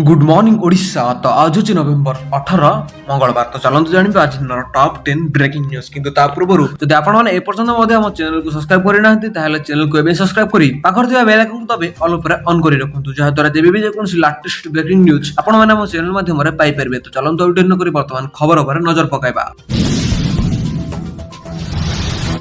Good morning Odisha. तो आज हूँ नवेम्बर 18 मंगलवार। तो चलते जानवे आज टॉप 10 ब्रेकिंग न्यूज। किंतु ता पूर्व जब आपण एपर्यंत आम चैनल को सब्सक्राइब करना चैनल को एवं सब्सक्राइब करी पाखर बेल आइकन को दबे ऑल पर ऑन कर रखु जहाँद्वारा जब भी जेकोसी लेटेस्ट ब्रेकिंग न्यूज आपण मैंने आम चैनल माध्यम पाई पारे। तो चलते वीडियो नक बर्तमान खबर पर नजर पकाइबा।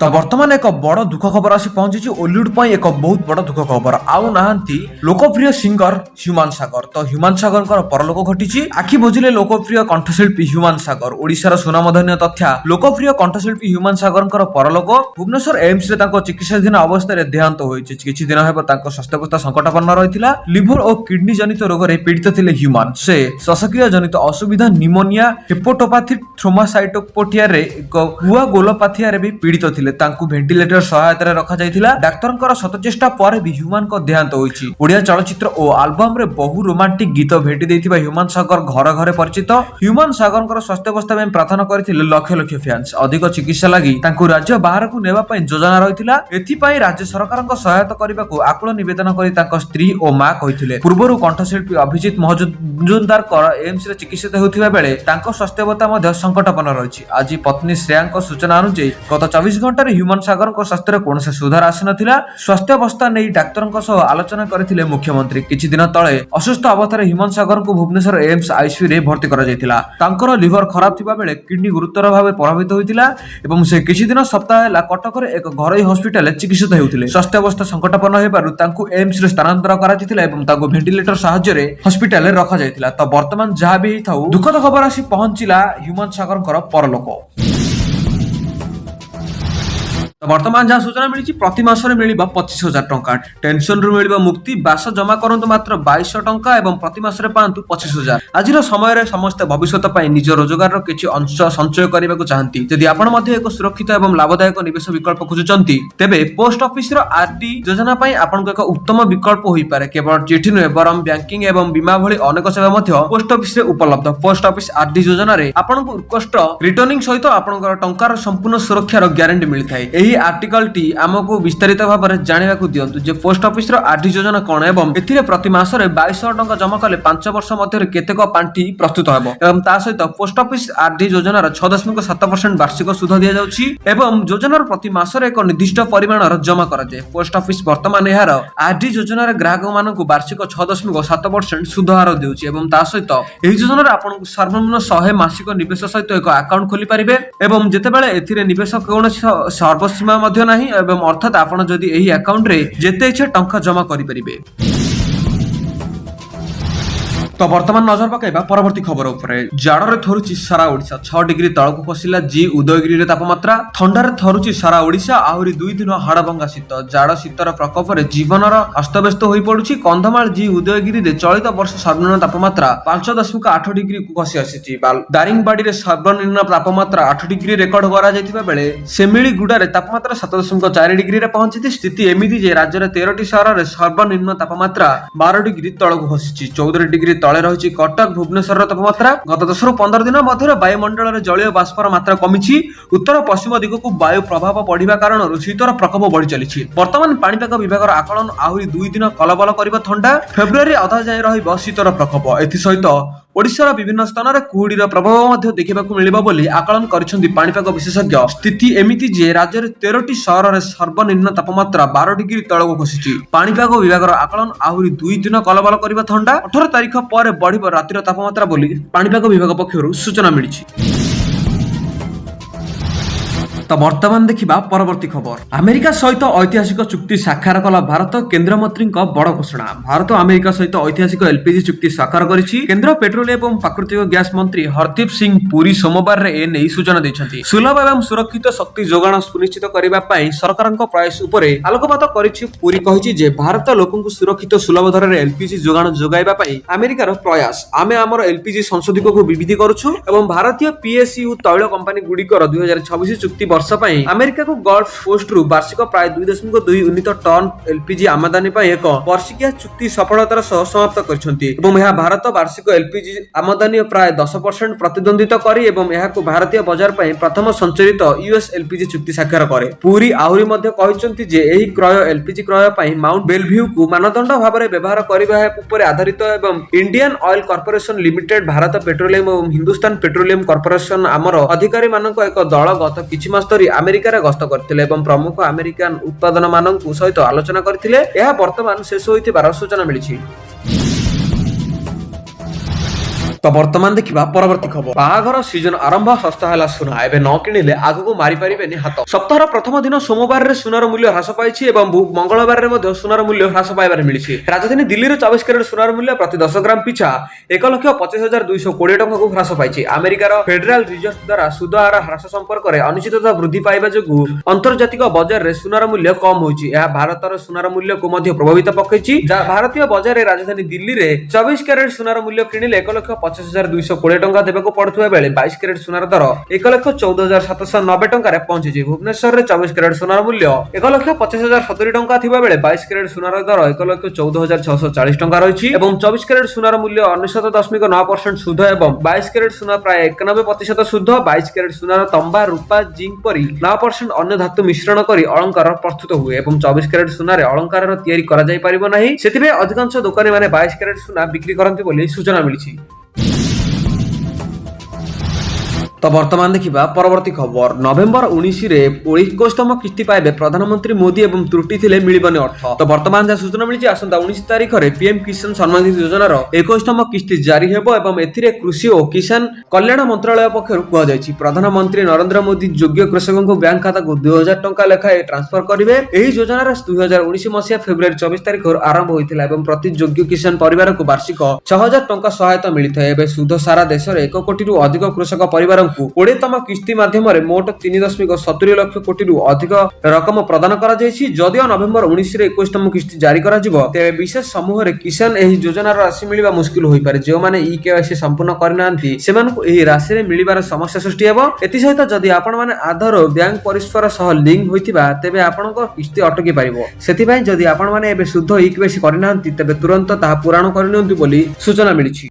तो बर्तमान एक बड़ दुख खबर आसी पहुंची ओलीवुड पर एक बहुत बड़ दुख खबर आउ नहांती लोकप्रिय सिंगर ह्यूमान सागर। तो ह्यूमान सागर परलोक घटी आखि बुझिले लोकप्रिय कंठशिल्पी ह्यूमान सागर ओडिशार सुनामधन्य तथ्या लोकप्रिय कंठशिल्पी ह्यूमान सागर परलोक भुवनेश्वर एम्स रे चिकित्साधीन अवस्था देहांत होइछि। किछि दिन हेब स्वास्थ्यावस्था संकटापन्न रहिथिला। लिवर और किडनी जनित रोग रे पीड़ित थिले ह्यूमान। से श्वासक्रिया जनित असुविधा निमोनिया हेपाटोपाथी थ्रोमासाइटोपेनिया रे एक हुआ गोलोपाथिया रे भी पीड़ित थिले। तांकु वेंटिलेटर सहायता रखा जाइथिला। डाक्तरंकर शतचेष्टा पर भी ह्यूमान को देहांत होइछि। ओडिया चलचित्र और एल्बम रे बहु रोमांटिक गीत भेटी देथिबा ह्यूमान सागर घर घर परिचित। ह्यूमान सागरंकर स्वास्थ्यावस्था में प्रार्थना करथिले लक्ष लक्ष फैंस। अधिक चिकित्सा लागि तांकु राज्य बाहर को नेबा पई योजना रहिथिला। एथि पई राज्य सरकारंक सहायता करबाकू आकुल निवेदन करी तांको स्त्री और मां कहिथिले। पूर्वरु कंठशिल्पी अभिजीत मजुमदार एम्स रे चिकित्सित होथिबा बेले तांको स्वास्थ्यावस्था मध्ये संकटापन्न रहिछि। आज पत्नी श्रेयांक सूचना अनुसार गत 24 घंटा ह्यूमान सागर स्वास्थ्य कौन सुधार आसी नाथिला। स्वास्थ्यावस्था नहीं डाक्तर आलोचना करथिले मुख्यमंत्री। किछि दिन तले असुस्थ अवस्था ह्यूमान सागर को भुवनेश्वर एम्स आईसीयू रे भर्ती करा जायतिला। तांकर लिवर खराब थिबा बेले किडनी गुरुतर भाव प्रभावित होइतिला एवं से किछि दिन सप्ताह ହେଲା कटक रे एक घरोई हॉस्पिटल चिकित्सित हेउथिले। स्वास्थ्यावस्था संकटापन्न हेबारु तांकु एम्स रे स्थानांतर करा जायतिला एवं तांको वेंटिलेटर सहायता रे हॉस्पिटल रे रखा जायतिला। तो वर्तमान जहा भी थाउ दुखद खबर आसी पहुंचिला ह्यूमान सागरकर परलोक। तो वर्तमान जहाँ सूचना मिली प्रति मासरे मिलिबा 25,000 टंका। टेंशन रु मिलिबा मुक्ति। बास जमा करंतु मात्र 2200 टंका एवं प्रति मासरे पांतु 25,000। आज समय रे समस्त भविष्यत पई निज रोजगार रो किछि अंश संचय करबा को चाहंती जदि आपण मध्ये एक सुरक्षित एवं लाभदायक निवेश विकल्प खोजुचंती तेबे पोस्ट ऑफिस रो आरडी योजना पई आपण को एक उत्तम विकल्प होई पारे। केवल चिठी नुहे बरम बैंकिंग एवं बीमा भली अनेक सेवा मध्ये पोस्ट ऑफिस रे उपलब्ध। पोस्ट ऑफिस आरडी योजना रे आपण को उत्कृष्ट रिटर्निंग सहित आपण टंकार संपूर्ण सुरक्षा रो ग्यारंटी मिलथाय। एही आर्टिकल टी आमको विस्तारित भाव में जाना दिंतु जे पोस्ट ऑफिस रो आरडी योजना कौन एवं एथिरे प्रति मासरे 2200 टंका जमा कले 5 वर्ष मध्य केतेक पांठी प्रस्तुत हेबो एवं ता सहित पोस्ट ऑफिस आरडी योजनार 6.7% वार्षिक सुध दिया जाउछि एवं योजनार प्रति मासरे एक निर्दिष्ट परिमाणर जमा करा जाय। पोस्ट ऑफिस वर्तमान एहार आरडी योजनार ग्राहक मानकु वार्षिक 6.7% सुध हार देउछि एवं ता सहित एही योजनार आपन सर्वनिम्न 100 मासिक निवेश सहित एक अकाउंट खोली परिबे एवं जेतेबेले एथिरे निवेश कोनोसी सर्वसीमा नहीं एवं अर्थात आपण जदि एही अकाउंट रे जेते इच्छा टंका जमा करि परिबे। तो वर्तमान नजर पकाइबा परवर्ती खबर उपरे। जाड़े थरुची सारा ओडिशा 6 डिग्री तळकु खसिला जी उदयगिरी रे तापमात्रा। थंडारे थरुची सारा ओडिशा आहुरी 2 दिन हाड़भंगा शीत। जाड़ शीतर प्रकोप रे जीवनर अस्तव्यस्त होई पडुची। कंधमाल जी उदयगिरी रे चलित वर्ष सर्वनिम्न तापमात्रा 5.8 डिग्री को खसी आसीची। दारिंगबाड़ी रे सर्वनिम्न तापमात्रा 8 डिग्री रेकर्ड करा जायतिबा बेले सेमिली गुडा रे तापमात्रा 7.4 डिग्री रे पहुंचीती। स्थिति एमिति जे राज्य रे 13टी शहर रे सर्वनिम्न तापमात्रा 12 डिग्री तळकु खसिची। 14 डिग्री तळे रहिछि कटक भुवनेश्वर तापमात्रा। गत 10 रु 15 दिन मध्य वायुमंडल रे जलीय बाष्पर मात्रा कमिछि। उत्तर पश्चिम दिगकु वायु प्रभाव बढ़िबा कारण शीतर प्रकोप बढ़ी चलिछि। वर्तमान पाणीपाग विभागर आकलन आहुरी 2 दिन कलबल करिबा ठंडा। फेब्रुआरी अधा जाय रहिबो शीतर प्रकोप। एथि सहित ओडिशार विभिन्न स्थान रे कुहुडीर प्रभाव मध्ये देखिबाकू मिलिबो बोली आकलन करिसेंती पाणीपाग विशेषज्ञ। स्थिति एमिति जे राज्य रे 13टी शहर रे सर्वनिम्न तापमात्रा 12 डिग्री तळकु खसिछि। पाणीपाग विभागर आकलन आहुरी 2 दिन कलबल करिबा ठंडा। 18 तारिख पर बढ़िबो रातिर तापमात्रा बोली पाणीपाग विभाग पक्षरु सूचना मिलिछि। तो वर्तमान देखिबा परवर्ती खबर। अमेरिका सहित ऐतिहासिक चुक्ति साक्षर कला भारत। केंद्र मंत्री बड़ घोषणा। भारत अमेरिका सहित ऐतिहासिक एलपीजी चुक्ति साक्षर करिछि। केंद्र पेट्रोलियम एवं प्राकृतिक गैस मंत्री हरदीप सिंह पुरी सोमवार रे एने सूचना दैछन्ति। सुलभ एवं सुरक्षित शक्ति जोगाण सुनिश्चित करिबा पई सरकारक प्रयास उपरे आलोकपात करिछि। पुरी कहिछि जे भारत लोकंकु सुरक्षित सुलभ दर रे एलपीजी जोगाण जोगाइबा पई अमेरिकार प्रयास। आमे हमर एलपीजी संशोधित को विविधि करूछु एवं भारतीय पीएसयू तैल कंपनी गुडिकर 2026 चुक्ति वर्ष ପାଇଁ ଆମେରିକାକୁ ଗଲ୍ଫ କୋଷ୍ଟରୁ ବାର୍ଷିକ ପ୍ରାୟ 2.2 ୟୁନିଟ ଟନ୍ ଏଲପିଜି ଆମଦାନୀ ପାଇଁ ଏକ ବର୍ଷିକିଆ ଚୁକ୍ତି ସଫଳତାର ସହ ସମାପ୍ତ କରିଛନ୍ତି ଏବଂ ଏହା ଭାରତ ବାର୍ଷିକ ଏଲପିଜି ଆମଦାନୀ ପ୍ରାୟ 10% ପ୍ରତିଦ୍ୱନ୍ଦ୍ୱିତା କରି ଏବଂ ଏହାକୁ ଭାରତୀୟ ବଜାର ପାଇଁ ପ୍ରଥମ ସଞ୍ଚରିତ ୟୁଏସ୍ ଏଲପିଜି ଚୁକ୍ତି ସାକ୍ଷର କରେ। ପୁରୀ ଆହୁରି ମଧ୍ୟ କହିଛନ୍ତି ଯେ ଏହି କ୍ରୟ ଏଲପିଜି କ୍ରୟ ପାଇଁ ମାଉଣ୍ଟ ବେଲଭ୍ୟୁକୁ ମାନଦଣ୍ଡ ଭାବରେ ବ୍ୟବହାର କରିବା ଉପରେ ଆଧାରିତ ଏବଂ Indian oil corporation limited, Bharat petroleum ଏବଂ ହିନ୍ଦୁସ୍ତାନ ପେଟ୍ରୋଲିୟମ କର୍ପୋରେସନ ଆମର ଅଧିକାରୀମାନଙ୍କ ଏକ ଦଳ ଗତ କିଛି ମାସ ଧରି ଆମେରିକାରେ ଗସ୍ତ କରିଥିଲେ ଏବଂ ପ୍ରମୁଖ ଆମେରିକାନ ଉତ୍ପାଦନମାନଙ୍କ ସହିତ ଆଲୋଚନା କରିଥିଲେ। ଏହା ବର୍ତ୍ତମାନ ଶେଷ ହୋଇଥିବାର ସୂଚନା ମିଳିଛି। ତ ବର୍ତ୍ତମାନ ଦେଖିବା ପରବର୍ତ୍ତୀ ଖବର। ବାହାଘର ସିଜନ ଆରମ୍ଭ, ଶସ୍ତା ହେଲା ସୁନା, ଏବେ ନ କିଣିଲେ ଆଗକୁ ମାରି ପାରିବେନି ହାତ। ସପ୍ତାହର ପ୍ରଥମ ଦିନ ସୋମବାରରେ ସୁନାର ମୂଲ୍ୟ ହ୍ରାସ ପାଇଛି ଏବଂ ମଙ୍ଗଳବାରରେ ମଧ୍ୟ ସୁନାର ମୂଲ୍ୟ ହ୍ରାସ ପାଇବାରେ ମିଳିଛି। ରାଜଧାନୀ ଦିଲ୍ଲୀରେ 24 କ୍ୟାରେଟ ସୁନାର ମୂଲ୍ୟ ପ୍ରତି 10 ଗ୍ରାମ ପିଛା 1,25,220 ଟଙ୍କାକୁ ହ୍ରାସ ପାଇଛି। ଆମେରିକାର ଫେଡେରାଲ ରିଜର୍ଭ ଦ୍ୱାରା ସୁଧ ହାର ହ୍ରାସ ସମ୍ପର୍କରେ ଅନିଶ୍ଚିତତା ବୃଦ୍ଧି ପାଇବା ଯୋଗୁଁ ଆନ୍ତର୍ଜାତିକ ବଜାରରେ ସୁନାର ମୂଲ୍ୟ କମ୍ ହୋଇଛି। ଏହା ଭାରତର ସୁନାର ମୂଲ୍ୟକୁ ମଧ୍ୟ ପ୍ରଭାବିତ ପକାଇଛି। ଭାରତୀୟ ବଜାରରେ ରାଜଧାନୀ ଦିଲ୍ଲୀରେ 24 କ୍ୟାରେଟ ସୁନାର ମୂଲ୍ୟ କିଣିଲେ 1,25,220 ଟଙ୍କା ଦେବାକୁ ପଡୁଥିବା ବେଳେ 22 କ୍ୟାରେଟ ସୁନାର ଦର 1,14,790 ଟଙ୍କାରେ ପହଞ୍ଚିଛି। ଭୁବନେଶ୍ୱରରେ 24 କ୍ୟାରେଟ ସୁନାର ମୂଲ୍ୟ 1,25,070 ଟଙ୍କା ଥିବା ବେଳେ 22 କ୍ୟାରେଟ ସୁନାର ଦର 1,14,640 ଟଙ୍କା ରହିଛି ଏବଂ 24 କ୍ୟାରେଟ ସୁନାର ମୂଲ୍ୟ 99.9% ସୁଧ ଏବଂ 22 କ୍ୟାରେଟ ସୁନା ପ୍ରାୟ 91% ସୁଧ। 22 କ୍ୟାରେଟ ସୁନାର ତମ୍ବା, ରୂପା, ଜିଙ୍କ ପରି 9% ଅନ୍ୟ ଧାତୁ ମିଶ୍ରଣ କରି ଅଳଙ୍କାର ପ୍ରସ୍ତୁତ ହୁଏ ଏବଂ 24 କ୍ୟାରେଟ ସୁନାରେ ଅଳଙ୍କାରର ତିଆରି କରାଯାଇ ପାରିବ ନାହିଁ। ସେଥିପାଇଁ ଅଧିକାଂଶ ଦୋକାନୀମାନେ 22 କ୍ୟାରେଟ ସୁନା ବିକ୍ରି କରନ୍ତି ବୋଲି ସୂଚନା ମିଳିଛି। ତ ବର୍ତ୍ତମାନ ଦେଖିବା ପରବର୍ତ୍ତୀ ଖବର। ନଭେମ୍ବର 19ରେ 21ତମ କିସ୍ତି ପାଇବେ ପ୍ରଧାନମନ୍ତ୍ରୀ ମୋଦି ଏବଂ ତ୍ରୁଟି ଥିଲେ ମିଳିବନି ଅର୍ଥ। ତ ବର୍ତ୍ତମାନ ଯାହା ସୂଚନା ମିଳିଛି, ଆସନ୍ତା 19 ତାରିଖରେ ପିଏମ କିଷାନ ସମ୍ମାନ ନିଧି ଯୋଜନାର 21ତମ କିସ୍ତି ଜାରି ହେବ ଏବଂ ଏଥିରେ କୃଷି ଓ କିଷାନ କଲ୍ୟାଣ ମନ୍ତ୍ରାଳୟ ପକ୍ଷରୁ କୁହାଯାଇଛି ପ୍ରଧାନମନ୍ତ୍ରୀ ନରେନ୍ଦ୍ର ମୋଦି ଯୋଗ୍ୟ କୃଷକଙ୍କୁ ବ୍ୟାଙ୍କ ଖାତାକୁ 2,000 ଟଙ୍କା ଲେଖାଏଁ ଟ୍ରାନ୍ସଫର କରିବେ। ଏହି ଯୋଜନାର 2019 ମସିହା ଫେବୃଆରୀ 24 ତାରିଖରୁ ଆରମ୍ଭ ହୋଇଥିଲା ଏବଂ ପ୍ରତି ଯୋଗ୍ୟ କିଷାନ ପରିବାରକୁ ବାର୍ଷିକ 6,000 ଟଙ୍କା ସହାୟତା ମିଳିଥାଏ। ଏବେ ସୁଧ ସାରା ଦେଶରେ 1 କୋଟିରୁ ଅଧିକ କୃଷକ ପରିବାର 20ତମ କିସ୍ତି ମାଧ୍ୟମରେ ମୋଟ 3.70 ଲକ୍ଷ କୋଟିରୁ ଅଧିକ ରକମ ପ୍ରଦାନ କରାଯାଇଛି। ଯଦିଓ ନଭେମ୍ବର 19ରେ 21ତମ କିସ୍ତି ଜାରି କରାଯିବ, ତେବେ ବିଶେଷ ସମୂହରେ କିଷାନ ଏହି ଯୋଜନାର ରାଶି ମିଳିବା ମୁସ୍କିଲ ହୋଇପାରେ। ଯେଉଁମାନେ ଇକେୱାଇସି ସମ୍ପୂର୍ଣ୍ଣ କରିନାହାନ୍ତି ସେମାନଙ୍କୁ ଏହି ରାଶିରେ ମିଳିବାର ସମସ୍ୟା ସୃଷ୍ଟି ହେବ। ଏଥିସହିତ ଯଦି ଆପଣମାନେ ଆଧାର ଓ ବ୍ୟାଙ୍କ ପରିସ୍କାର ସହ ଲିଙ୍କ ହୋଇଥିବା ତେବେ ଆପଣଙ୍କ କିସ୍ତି ଅଟକି ପାରିବ। ସେଥିପାଇଁ ଯଦି ଆପଣମାନେ ଏବେ ସୁଧ ଇକେୱାଇସି କରିନାହାନ୍ତି ତେବେ ତୁରନ୍ତ ତାହା ପୂରଣ କରିନିଅନ୍ତୁ ବୋଲି ସୂଚନା ମିଳିଛି।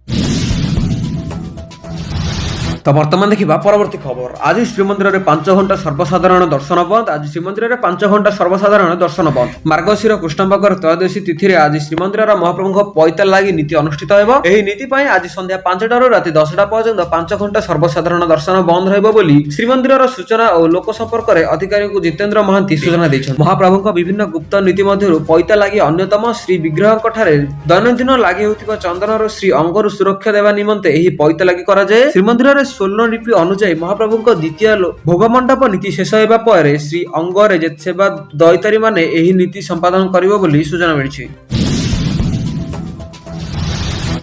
ତ ବର୍ତ୍ତମାନ ଦେଖିବା ପରବର୍ତ୍ତୀ ଖବର। ଆଜି ଶ୍ରୀମନ୍ଦିରରେ 5 ଘଣ୍ଟା ସର୍ବସାଧାରଣ ଦର୍ଶନ ବନ୍ଦ। ଆଜି ଶ୍ରୀମନ୍ଦିରରେ 5 ଘଣ୍ଟା ସର୍ବସାଧାରଣ ଦର୍ଶନ ବନ୍ଦ। ମାର୍ଗଶିର କୃଷ୍ଣପକ୍ଷର ତ୍ରୟୋଦଶୀ ତିଥିରେ ଆଜି ଶ୍ରୀମନ୍ଦିରର ମହାପ୍ରଭୁଙ୍କ ପଇତା ଲାଗି ନୀତି ଅନୁଷ୍ଠିତ ହେବ। ଏହି ନୀତି ପାଇଁ ଆଜି ସନ୍ଧ୍ୟା 5ଟାରୁ ରାତି 10ଟା ପର୍ଯ୍ୟନ୍ତ 5 ଘଣ୍ଟା ସର୍ବସାଧାରଣ ଦର୍ଶନ ବନ୍ଦ ରହିବ ବୋଲି ଶ୍ରୀମନ୍ଦିରର ସୂଚନା ଓ ଲୋକ ସମ୍ପର୍କରେ ଅଧିକାରୀଙ୍କୁ ଜିତେନ୍ଦ୍ର ମହାନ୍ତି ସୂଚନା ଦେଇଛନ୍ତି। ମହାପ୍ରଭୁଙ୍କ ବିଭିନ୍ନ ଗୁପ୍ତ ନୀତି ମଧ୍ୟରୁ ପଇତା ଲାଗି ଅନ୍ୟତମ। ଶ୍ରୀ ବିଗ୍ରହଙ୍କ ଠାରେ ଦୈନନ୍ଦିନ ଲାଗି ହେଉଥିବା ଚନ୍ଦନର ଶ୍ରୀ ଅଙ୍ଗରୁ ସୁରକ୍ଷା ଦେବା ନିମନ୍ତେ ଏହି ପଇତା ଲାଗି କରାଯାଏ। ଶ୍ରୀମନ୍ଦିରରେ ସ୍ୱର୍ଣ୍ଣଲିପି ଅନୁଯାୟୀ ମହାପ୍ରଭୁଙ୍କ ଦ୍ୱିତୀୟ ଭୋଗ ମଣ୍ଡପ ନୀତି ଶେଷ ହେବା ପରେ ଶ୍ରୀ ଅଙ୍ଗରେ ସେବା ଦଇତାରୀ ମାନେ ଏହି ନୀତି ସମ୍ପାଦନ କରିବ ବୋଲି ସୂଚନା ମିଳିଛି।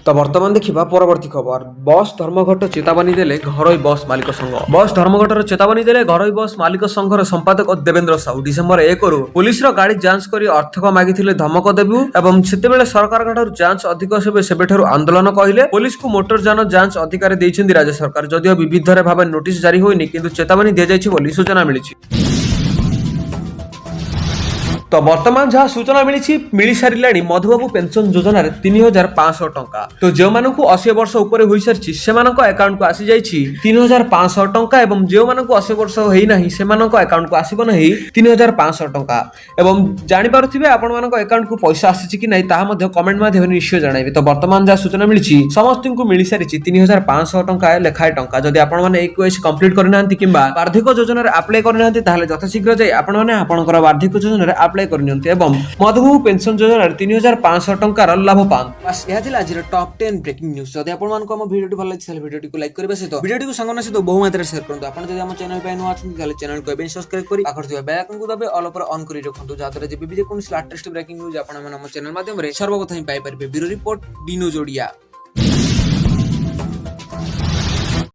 ତ ବର୍ତ୍ତମାନ ଦେଖିବା ପରବର୍ତ୍ତୀ ଖବର। ବସ୍ ଧର୍ମଘଟ ଚେତାବନୀ ଦେଲେ ଘରୋଇ ବସ୍ ମାଲିକ ସଂଘ। ବସ୍ ଧର୍ମଘଟର ଚେତାବନୀ ଦେଲେ ଘରୋଇ ବସ୍ ମାଲିକ ସଂଘର ସମ୍ପାଦକ ଦେବେନ୍ଦ୍ର ସାହୁ। ଡିସେମ୍ବର 1ରୁ ପୁଲିସର ଗାଡି ଯାଞ୍ଚ କରି ଅର୍ଥକ ମାଗିଥିଲେ ଧମକ ଦେବୁ ଏବଂ ସେତେବେଳେ ସରକାରଙ୍କ ଠାରୁ ଯାଞ୍ଚ ଅଧିକ ସେବେଠାରୁ ଆନ୍ଦୋଳନ କହିଲେ। ପୁଲିସକୁ ମୋଟର ଯାନ ଯାଞ୍ଚ ଅଧିକାର ଦେଇଛନ୍ତି ରାଜ୍ୟ ସରକାର। ଯଦିଓ ବିବିଧରେ ଭାବେ ନୋଟିସ ଜାରି ହୋଇନି କିନ୍ତୁ ଚେତାବନୀ ଦିଆଯାଇଛି ବୋଲି ସୂଚନା ମିଳିଛି। ତ ବର୍ତ୍ତମାନ ଯାହା ସୂଚନା ମିଳି ସାରିଲାଣି ମଧୁବାବୁ ପେନସନ ଯୋଜନାରେ 3,500 ଟଙ୍କା। ତ ଯେଉଁମାନଙ୍କୁ 80 ବର୍ଷ ଉପରେ ହୋଇସାରିଛି ସେମାନଙ୍କ ଆକାଉଣ୍ଟକୁ ଆସିଯାଇଛି 3,500 ଟଙ୍କା ଏବଂ ଯେଉଁମାନଙ୍କୁ 80 ବର୍ଷ ହେଇନାହିଁ ସେମାନଙ୍କ ଆକାଉଣ୍ଟକୁ ଆସିବ ନାହିଁ 3,500 ଟଙ୍କା। ଏବଂ ଜାଣିପାରୁଥିବେ ଆପଣମାନଙ୍କ ଆକାଉଣ୍ଟକୁ ପଇସା ଆସିଛି କି ନାହିଁ ତାହା ମଧ୍ୟ କମେଣ୍ଟ ମାଧ୍ୟମରେ ନିଶ୍ଚୟ ଜଣାଇବେ। ତ ବର୍ତ୍ତମାନ ଯାହା ସୂଚନା ମିଳିଛି ସମସ୍ତଙ୍କୁ ମିଳିସାରିଛି 3,500 ଟଙ୍କା ଲେଖାଏଁ ଟଙ୍କା। ଯଦି ଆପଣମାନେ ଏଇକେୱାଇସି କମ୍ପ୍ଲିଟ୍ କରିନାହାନ୍ତି କିମ୍ବା ବାର୍ଦ୍ଧକ୍ୟ ଯୋଜନାରେ ଆପ୍ଲାଏ କରିନାହାନ୍ତି ତାହେଲେ ଯଥାଶୀଘ୍ର ଯାଇ ଆପଣମାନେ ଆପଣଙ୍କର ବାର୍ଦ୍ଧକ୍ୟ ଯୋଜନାରେ ଆପ୍ଲାଏ କରିନିଅନ୍ତୁ ଏବଂ ମଧୁବାବୁ ପେନସନ ଯୋଜନାରେ 3,500 ଟଙ୍କାର ଲାଭ ପାଆନ୍ତୁ। ବାସ୍ ଏହା ଥିଲା ଆଜିର ଟପ୍ 10 ବ୍ରେକିଂ ନ୍ୟୁଜ୍। ଯଦି ଆପଣମାନଙ୍କୁ ଆମ ଭିଡ଼ିଓଟି ଭଲ ଲାଗିଛି ତାହେଲେ ଭିଡ଼ିଓଟିକୁ ଲାଇକ୍ କରିବା ସହିତ ଭିଡ଼ିଓଟିକୁ ସାଙ୍ଗମାନଙ୍କ ସହିତ ବହୁ ମାତ୍ରାରେ ସେୟାର କରନ୍ତୁ। ଆପଣ ଯଦି ଆମ ଚ୍ୟାନେଲ ପାଇଁ ନୂଆ ଅଛନ୍ତି ତାହେଲେ ଚ୍ୟାନେଲକୁ ଏବେ ସବସ୍କ୍ରାଇବ କରି ପାଖରେ ଥିବା ବେଲ୍ ଆଇକନକୁ ଦାବି ଅଲ୍ ଉପରେ ଅନ୍ କରି ରଖନ୍ତୁ, ଯାହାଦ୍ୱାରା ଯେବେ ବି ଯେକୌଣସି ଲାଟେଷ୍ଟ ବ୍ରେକିଂ ନ୍ୟୁଜ୍ ଆପଣମାନେ ଆମ ଚ୍ୟାନେଲ ମାଧ୍ୟମରେ ସର୍ବପ୍ରଥମେ ପାଇପାରିବେ। Bureau report, D news Odia.